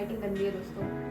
Lighting गंदी है दोस्तों।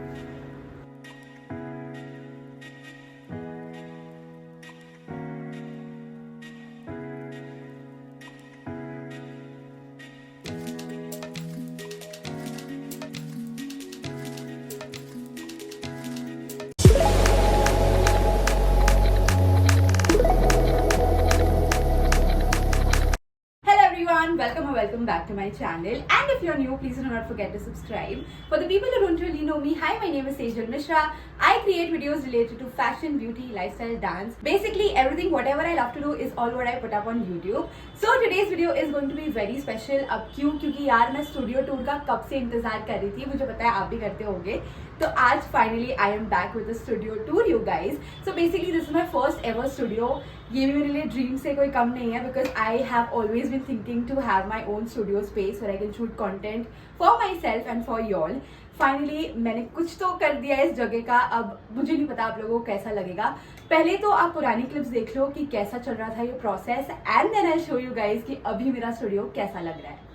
Welcome back to my channel, and if you're new, please do not forget to subscribe. For the people who don't really know me, hi, my name is Sejal Mishra. I create videos related to fashion, beauty, lifestyle, dance, basically everything, whatever I love to do is all what I put up on YouTube. So today's video is going to be very special. अब क्यों? क्योंकि यार मैं studio tour का कब से इंतजार कर रही थी, मुझे पता है आप भी करते होंगे। तो आज finally I am back with studio tour you guys. So basically this is my first ever studio. ये भी मेरे लिए ड्रीम से कोई कम नहीं है, because I have always been thinking to have my own studio space where I can shoot content for my self and for y'all. Finally मैंने कुछ तो कर दिया है इस जगह का। अब मुझे नहीं पता आप लोगों को कैसा लगेगा। पहले तो आप पुरानी क्लिप्स देख लो कि कैसा चल रहा था ये process, and then I show you guys कि अभी मेरा स्टूडियो कैसा लग रहा है।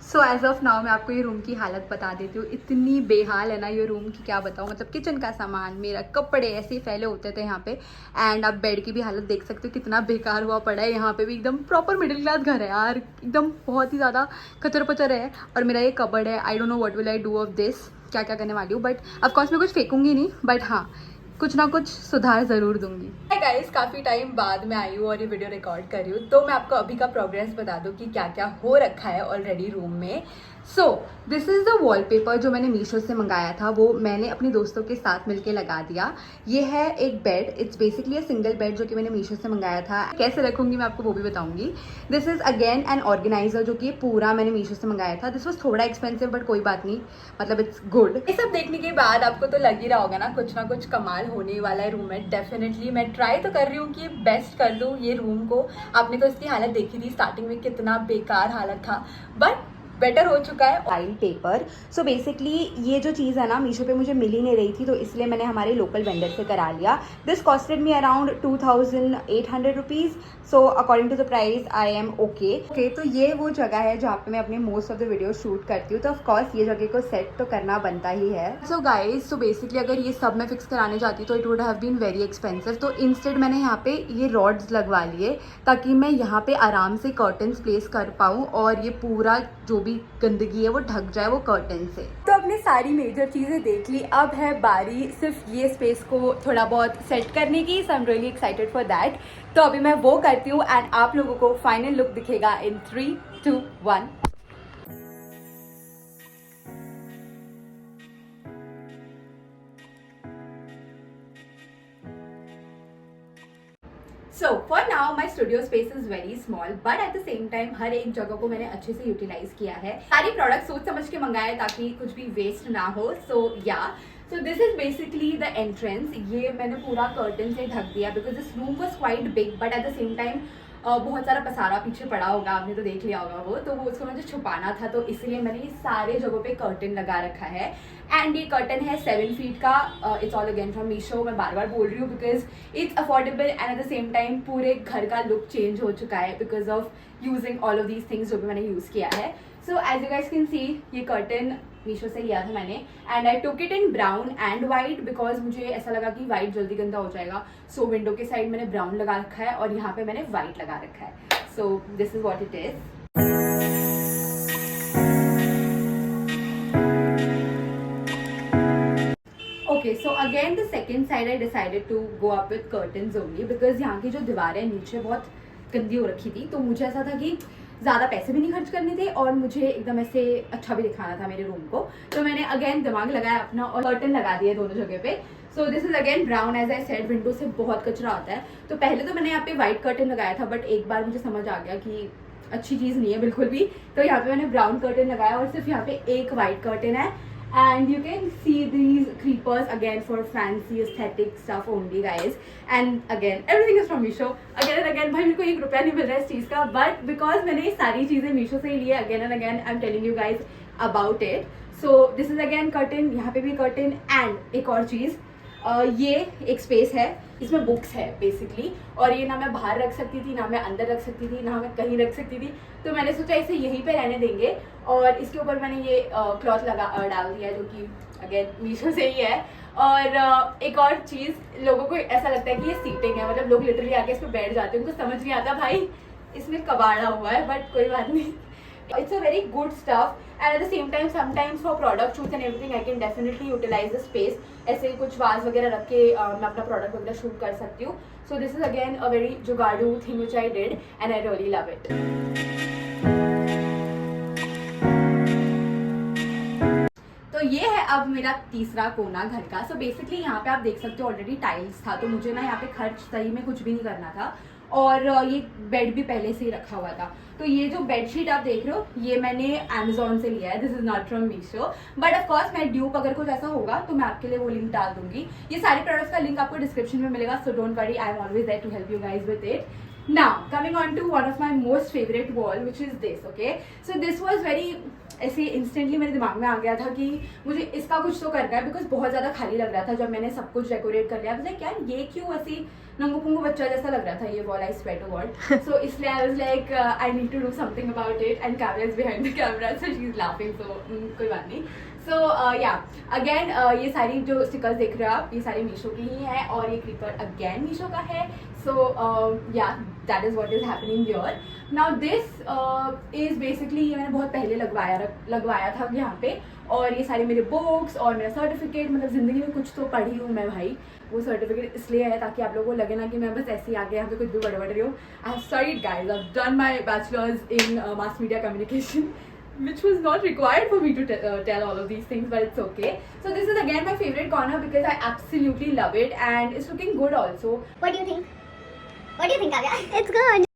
सो एज ऑफ नाउ मैं आपको ये रूम की हालत बता देती हूँ। इतनी बेहाल है ना ये रूम की, क्या बताऊँ। मतलब किचन का सामान, मेरा कपड़े ऐसे ही फैले होते थे यहाँ पे। एंड आप बेड की भी हालत देख सकते हो कितना बेकार हुआ पड़ा है। यहाँ पे भी एकदम प्रॉपर मिडिल क्लास घर है यार, एकदम बहुत ही ज़्यादा कचर पचर है। और मेरा ये कबर्ड है, I don't know what will I do of this, क्या क्या करने वाली हूँ। बट ऑफकोर्स मैं कुछ फेंकूंगी नहीं, बट हाँ कुछ ना कुछ सुधार ज़रूर दूंगी। हाय गाइस, काफ़ी टाइम बाद मैं आई हूँ और ये वीडियो रिकॉर्ड कर रही हूँ, तो मैं आपको अभी का प्रोग्रेस बता दूँ कि क्या क्या हो रखा है ऑलरेडी रूम में। So this is the wallpaper जो मैंने मीशो से मंगाया था, वो मैंने अपने दोस्तों के साथ मिलके लगा दिया। ये है एक bed, it's basically a single bed जो कि मैंने मीशो से मंगाया था। कैसे रखूंगी मैं आपको वो भी बताऊंगी। This is again an organiser जो कि पूरा मैंने मीशो से मंगाया था। दिस वॉज थोड़ा एक्सपेंसिव बट कोई बात नहीं, मतलब इट्स गुड। ये सब देखने के बाद आपको तो लग ही रहा होगा ना कुछ कमाल होने वाला है रूम में। डेफिनेटली मैं ट्राई तो कर रही हूँ कि बेस्ट कर दूँ ये रूम को। आपने तो इसकी हालत देखी थी स्टार्टिंग में, कितना बेकार हालत था, बट बेटर हो चुका है। ऑयल पेपर, सो बेसिकली ये जो चीज़ है ना मीशो पे मुझे मिल ही नहीं रही थी, तो इसलिए मैंने हमारे लोकल वेंडर से करा लिया। This costed me around 2800 rupees. So according to the price I am okay. तो ये वो जगह है जहाँ पे मैं अपने most of the video shoot करती हूँ, तो ऑफकोर्स ये जगह को सेट तो करना बनता ही है। सो गाइज, सो बेसिकली अगर ये सब मैं फिक्स कराने जाती तो it would have been very expensive. तो इंस्टेड मैंने यहाँ पे ये रॉड्स लगवा लिए ताकि मैं यहाँ पे आराम से कर्टन्स प्लेस कर पाऊँ और ये पूरा जो भी गंदगी है वो ढक जाए वो कर्टन से। तो अपनी सारी मेजर चीज़ें देख ली, अब है बारी सिर्फ ये स्पेस को थोड़ा बहुत सेट करने की। So I am really excited for that. तो अभी मैं वो करती हूँ एंड आप लोगों को फाइनल लुक दिखेगा in 3, 2, 1। So for now my studio space is very small, but at the same time हर एक जगह को मैंने अच्छे से यूटिलाइज किया है। सारी प्रोडक्ट सोच समझ के मंगाए ताकि कुछ भी वेस्ट ना हो। सो this is basically the entrance. ये मैंने पूरा कर्टन से ढक दिया because this room was quite big, but at the same time बहुत सारा पसारा पीछे पड़ा होगा, आपने तो देख लिया होगा वो, तो वो उसको मुझे छुपाना था, तो इसलिए मैंने ये सारे जगहों पे कर्टन लगा रखा है। एंड ये कर्टन है 7 फीट का। It's all again from Meesho. मैं बार बार बोल रही हूँ because it's affordable and at the same time पूरे घर का लुक चेंज हो चुका है because of using all of these things जो भी मैंने यूज़ किया है। So as you guys can see, ये कर्टन मीशो से लिया था मैंने, and I took it in brown and white because मुझे ऐसा लगा कि वाइट जल्दी गंदा हो जाएगा। सो विंडो के साइड मैंने ब्राउन लगा रखा है और यहाँ पे मैंने वाइट लगा रखा है। So this is what it is. Okay, so again the second side I decided to go up with curtains only because यहाँ की जो दीवारें नीचे बहुत गंदी हो रखी थी, तो मुझे ऐसा था कि ज़्यादा पैसे भी नहीं खर्च करने थे और मुझे एकदम ऐसे अच्छा भी दिखाना था मेरे रूम को। तो मैंने अगेन दिमाग लगाया अपना और कर्टन लगा दिए दोनों जगह पे। So this is again brown, as I said window से बहुत कचरा आता है। तो पहले तो मैंने यहाँ पे व्हाइट कर्टन लगाया था, बट एक बार मुझे समझ आ गया कि अच्छी चीज़ नहीं है बिल्कुल भी, तो यहाँ पे मैंने ब्राउन कर्टन लगाया और सिर्फ यहाँ पे एक व्हाइट कर्टन है। And you can see these creepers again for fancy aesthetic stuff only guys, and again everything is from Meesho again and again। भाई मेरे को 1 रुपया नहीं मिल रहा है इस चीज़ का, but because मैंने ये सारी चीज़ें मीशो से ही ली है, again and again I'm telling you guys about it। So this is again curtain, यहाँ पे भी curtain, and एक और चीज़, ये एक स्पेस है, इसमें बुक्स है बेसिकली, और ये ना मैं बाहर रख सकती थी, ना मैं अंदर रख सकती थी, ना मैं कहीं रख सकती थी, तो मैंने सोचा इसे यहीं पे रहने देंगे। और इसके ऊपर मैंने ये क्लॉथ डाल दिया जो कि अगेन मीशो से ही है। और एक और चीज़, लोगों को ऐसा लगता है कि ये सीटिंग है, मतलब लोग लिटरली आके इस पर बैठ जाते हैं, उनको समझ नहीं आता भाई इसमें कबाड़ा हुआ है, बट कोई बात नहीं, it's a very good stuff and at the same time sometimes for product shoots and everything I can definitely utilise the space. ऐसे कुछ वाज वगैरह रख के मैं अपना प्रोडक्ट वगैरह शूट कर सकती हूँ। So this is again a very जुगाड़ू thing which I did and I really love it. तो ये है अब मेरा तीसरा कोना घर का। सो बेसिकली यहाँ पे आप देख सकते हो ऑलरेडी टाइल्स था, तो मुझे ना यहाँ पे खर्च सही में कुछ भी नहीं करना था, और ये बेड भी पहले से ही रखा हुआ था। तो ये जो बेडशीट आप देख रहे हो ये मैंने Amazon से लिया है, this is not from Meesho, but of course मैं ड्यूप अगर कुछ ऐसा होगा तो मैं आपके लिए वो लिंक डाल दूंगी। ये सारे प्रोडक्ट्स का लिंक आपको डिस्क्रिप्शन में मिलेगा, so don't worry, I am always there to help you guys with it. Now coming on to one of my most favorite wall which is this, okay, so this was very ऐसे instantly मेरे दिमाग में आ गया था कि मुझे इसका कुछ तो करना है, बिकॉज बहुत ज़्यादा खाली लग रहा था जब मैंने सब कुछ डेकोरेट कर लिया। मुझे यार ये क्यों ऐसी नंगू पुंगू बच्चा जैसा लग रहा था ये wall, I swear to God. So इसलिए I was like I need to do something about it, and Kavya is behind the camera so she is laughing, so कोई बात नहीं। सो या अगेन ये सारी जो स्टिकर्स देख रहे हो आप, ये सारे मीशो की ही हैं, और ये क्रीपर अगेन मीशो का है। सो या that is what is happening here. Now this is basically, ये मैंने बहुत पहले लगवाया था यहाँ पे, और ये सारे मेरे बुक्स और मेरा सर्टिफिकेट, मतलब जिंदगी में कुछ तो पढ़ी हूँ मैं भाई, वो सर्टिफिकेट इसलिए है ताकि आप लोगों को लगे ना कि मैं बस ऐसे ही आगे यहाँ पे कुछ भी बड़बड़ रही हूँ। I have studied guys, I have done my bachelors in mass media communication which was not required for me to tell all of these things, but it's okay. So this is again my favorite corner because I absolutely love it and it's looking good also. What do you think? What do you think, Kavya? It's good.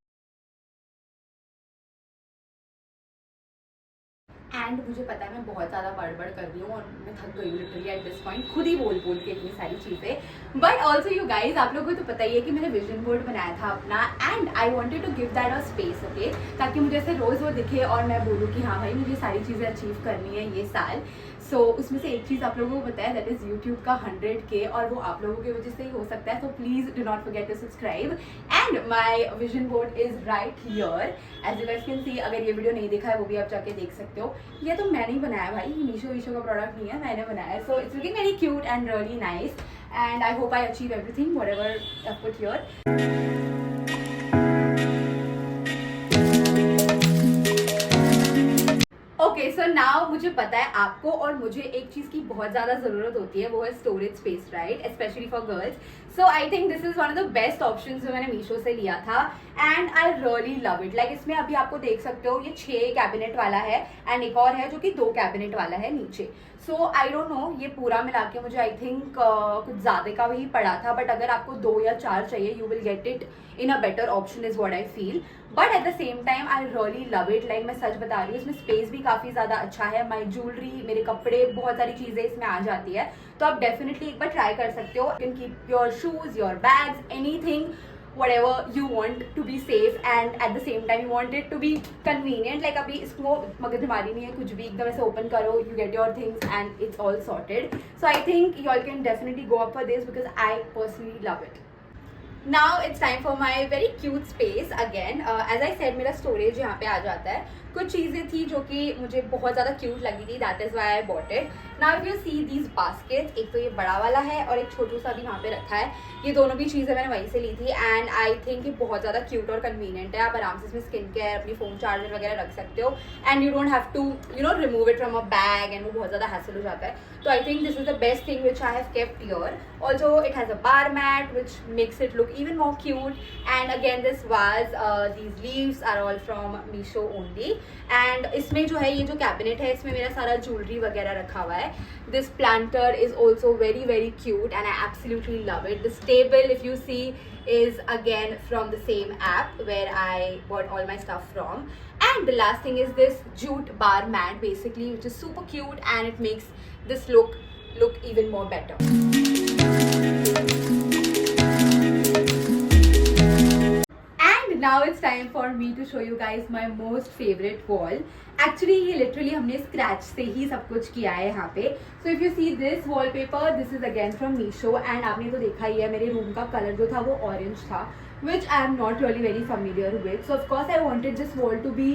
And मुझे पता है मैं बहुत ज़्यादा बड़बड़ कर रही हूँ और मैं थक गई हूँ लिटरली एट दिस पॉइंट, खुद ही बोल के इतनी सारी चीज़ें। बट ऑल्सो यू गाइज, आप लोगों को तो पता ही है कि मैंने विजन बोर्ड बनाया था अपना, and I wanted to give that a space, okay, ताकि मुझे ऐसे रोज़ वो दिखे और मैं बोलूँ कि हाँ भाई मुझे सारी चीज़ें अचीव करनी है ये साल। सो उसमें से एक चीज़ आप लोगों को पता है, दैट इज़ यूट्यूब का 100K, और वो आप लोगों की वजह से ही हो सकता है। So please do not forget to subscribe, and my vision board is right here as you guys can see. अगर ये वीडियो नहीं देखा है वो भी आप जाके देख सकते हो। ये तो मैंने ही बनाया भाई, मीशो का प्रोडक्ट नहीं है, मैंने बनाया। So it's looking very cute and really nice, and I hope I achieve everything whatever I put here. Okay so now मुझे पता है आपको और मुझे एक चीज़ की बहुत ज़्यादा ज़रूरत होती है, वो है storage space, right, specially for girls. So I think this is one of the best option जो मैंने मीशो से लिया था, and I really love it. Like इसमें अभी आपको देख सकते हो ये 6 कैबिनेट वाला है, एंड एक और है जो कि 2 कैबिनेट वाला है नीचे। सो आई डोंट नो, ये पूरा मिला के मुझे आई थिंक कुछ ज़्यादा का भी पड़ा था, बट अगर आपको 2 या 4 चाहिए you will get it in a better option is what I feel. But at the same time I really love it, like मैं सच बता रही हूँ, इसमें स्पेस भी काफ़ी ज़्यादा अच्छा है। माई ज्वेलरी, मेरे कपड़े, बहुत सारी चीज़ें इसमें आ जाती है, तो आप डेफिनेटली एक बार ट्राई कर सकते हो। You can keep your shoes, your bags, anything whatever you want to be safe and at the same time you want it to be convenient. Like अभी इसको मगजमारी नहीं है कुछ भी, एकदम ऐसे open करो, you get your things and it's all sorted. So I think you all can definitely go up for this because I personally love it. Now it's time for my very cute space again. As I said, मेरा storage यहाँ पे आ जाता है। कुछ चीज़ें थी जो कि मुझे बहुत ज़्यादा क्यूट लगी थी, that is why I bought it. Now if you see these baskets, एक तो ये बड़ा वाला है और एक छोटू सा भी वहाँ पे रखा है। ये दोनों भी चीज़ें मैंने वहीं से ली थी, एंड आई थिंक ये बहुत ज़्यादा क्यूट और कन्वीनियंट है। आप आराम से इसमें स्किन केयर, अपनी फ़ोन चार्जर वगैरह रख सकते हो, and you don't have to remove it from a bag, एंड वो बहुत ज़्यादा हैसल हो जाता है। तो I think this is the best thing which I have kept here. Also it has a bar mat which makes it look even more cute, and again this was these leaves are all from Meesho only. And इसमें जो है ये जो cabinet है इसमें मेरा सारा jewellery वगैरह रखा हुआ है। This planter is also very very cute and I absolutely love it. This table if you see is again from the same app where I bought all my stuff from. And the last thing is this jute bar mat basically, which is super cute and it makes this look even more better. Now it's time for me to show you guys my most favorite wall. Actually ये literally हमने scratch से ही सब कुछ किया है यहाँ पे. So if you see this wallpaper, this is again from Meesho and आपने तो देखा ही है मेरे रूम का कलर जो था वो orange था, which I am not really very familiar with. So of course I wanted this wall to be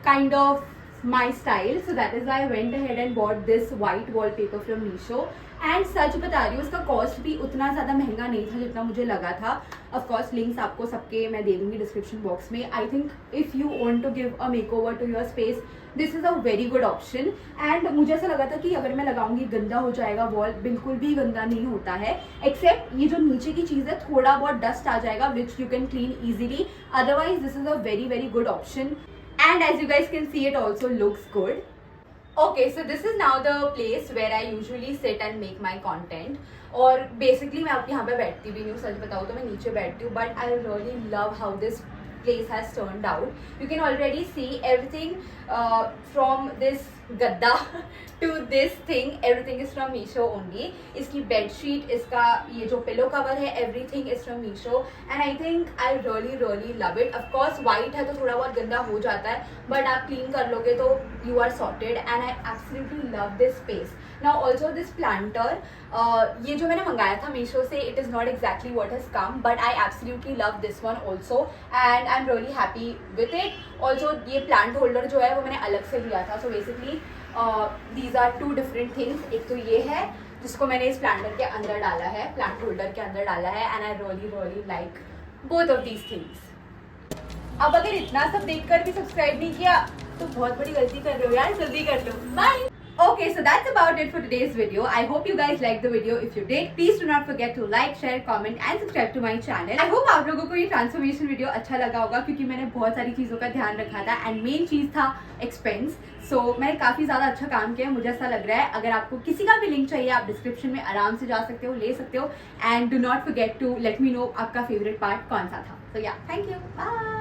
kind of my style, so that is why I went ahead and bought this white wallpaper from Meesho. And such बता रही हूँ, उसका cost भी उतना ज़्यादा महंगा नहीं था जितना मुझे लगा था. ऑफ कोर्स लिंक्स आपको सबके मैं दे दूंगी डिस्क्रिप्शन बॉक्स में. I think if you want to give a makeover to your space, this is a very good option. And मुझे ऐसा लगा था कि अगर मैं लगाऊंगी गंदा हो जाएगा वॉल. बिल्कुल भी गंदा नहीं होता है, एक्सेप्ट ये जो नीचे की चीज़ है थोड़ा बहुत डस्ट आ जाएगा, which you can clean easily. Otherwise this is a very very good option. And as you guys can see, it also looks good. Okay, so this is now the place where I usually sit and make my content. और basically मैं अब यहाँ पे बैठती भी नहीं हूँ, सच बताऊँ तो मैं नीचे बैठती हूँ. But I really love how this place has turned out. You can already see everything from this gadda to this thing. Everything is from Meesho only. इसकी bedsheet, इसका ये जो pillow cover है, everything is from Meesho. And I think I really really love it. Of course white है तो थोड़ा बहुत गंदा हो जाता है, but आप clean कर लोगे तो you are sorted. And I absolutely love this space. Now also this planter, ये जो मैंने मंगाया था मीशो से, it is not exactly what has come, but I absolutely love this one also and I'm really happy with it. Also ये plant holder जो है वो मैंने अलग से लिया था. So basically these are two different things. एक तो ये है जिसको मैंने इस प्लांटर के अंदर डाला है, प्लांट होल्डर के अंदर डाला है, and I really really like both of these things. अब अगर इतना सब देखकर भी सब्सक्राइब नहीं किया तो बहुत बड़ी गलती कर रहे हो यार, जल्दी कर लो. Bye. Okay, so that's about it for today's video. I hope you guys liked the video. If you did, please do not forget to like, share, comment and subscribe to my channel. I hope आप लोगों को ये transformation video अच्छा लगा होगा, क्योंकि मैंने बहुत सारी चीज़ों का ध्यान रखा था एंड मेन चीज़ था एक्सपेंस. सो मैंने काफ़ी ज़्यादा अच्छा काम किया, मुझे ऐसा लग रहा है. अगर आपको किसी का भी लिंक चाहिए आप डिस्क्रिप्शन में आराम से जा सकते हो, ले सकते हो. And do not forget to let me know आपका फेवरेट पार्ट कौन सा था. सो या, थैंक यू, बाय.